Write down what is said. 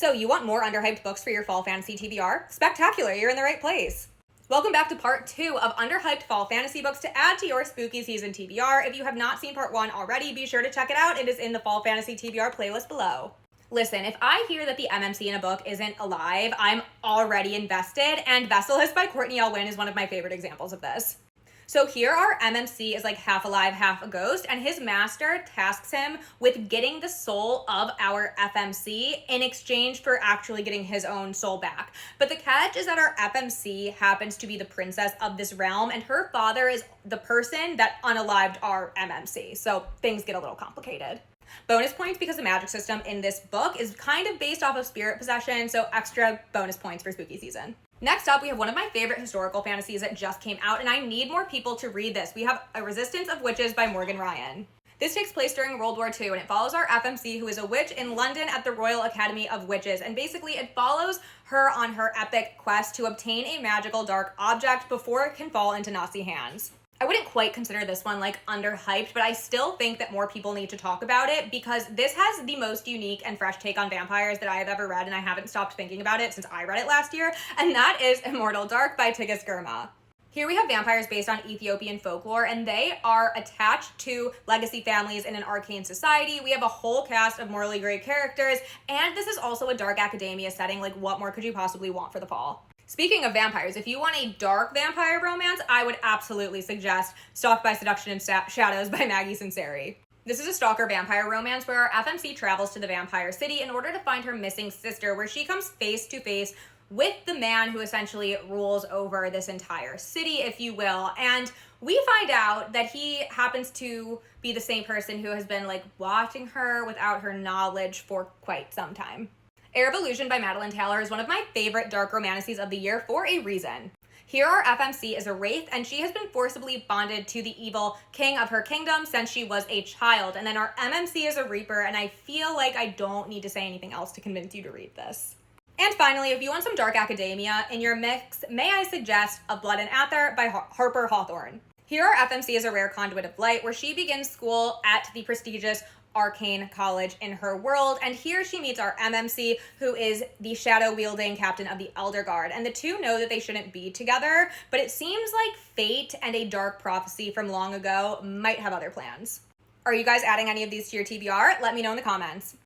So, you want more underhyped books for your fall fantasy TBR? Spectacular, you're in the right place. Welcome back to part 2 of underhyped fall fantasy books to add to your spooky season TBR. If you have not seen part 1 already, be sure to check it out. It is in the fall fantasy TBR playlist below. Listen, if I hear that the MMC in a book isn't alive, I'm already invested, and Vessalus by Courtney L. Wynn is one of my favorite examples of this. So here our MMC is like half alive, half a ghost, and his master tasks him with getting the soul of our FMC in exchange for actually getting his own soul back. But the catch is that our FMC happens to be the princess of this realm, and her father is the person that unalived our MMC. So things get a little complicated. Bonus points because the magic system in this book is kind of based off of spirit possession, so extra bonus points for spooky season. Next up, we have one of my favorite historical fantasies that just came out, and I need more people to read this. We have A Resistance of Witches by Morgan Ryan. This takes place during World War II, and it follows our FMC, who is a witch in London at the Royal Academy of Witches. And basically, it follows her on her epic quest to obtain a magical dark object before it can fall into Nazi hands. I wouldn't quite consider this one like underhyped, but I still think that more people need to talk about it because this has the most unique and fresh take on vampires that I have ever read, and I haven't stopped thinking about it since I read it last year, and that is Immortal Dark by Tigis Girma. Here we have vampires based on Ethiopian folklore, and they are attached to legacy families in an arcane society. We have a whole cast of morally great characters, and this is also a dark academia setting. Like, what more could you possibly want for the fall? Speaking of vampires, if you want a dark vampire romance, I would absolutely suggest Stalked by Seduction and Shadows by Maggie Sinceri. This is a stalker vampire romance where our FMC travels to the vampire city in order to find her missing sister, where she comes face to face with the man who essentially rules over this entire city, if you will. And we find out that he happens to be the same person who has been watching her without her knowledge for quite some time. Heir of Illusion by Madeline Taylor is one of my favorite dark romances of the year for a reason. Here our FMC is a wraith, and she has been forcibly bonded to the evil king of her kingdom since she was a child. And then our MMC is a reaper, and I feel like I don't need to say anything else to convince you to read this. And finally, if you want some dark academia in your mix, may I suggest Of Blood and Aether by Harper Hawthorne. Here our FMC is a rare conduit of light, where she begins school at the prestigious Arcane College in her world, and here she meets our MMC, who is the shadow-wielding captain of the Elder Guard, and the two know that they shouldn't be together, but it seems like fate and a dark prophecy from long ago might have other plans. Are you guys adding any of these to your TBR? Let me know in the comments.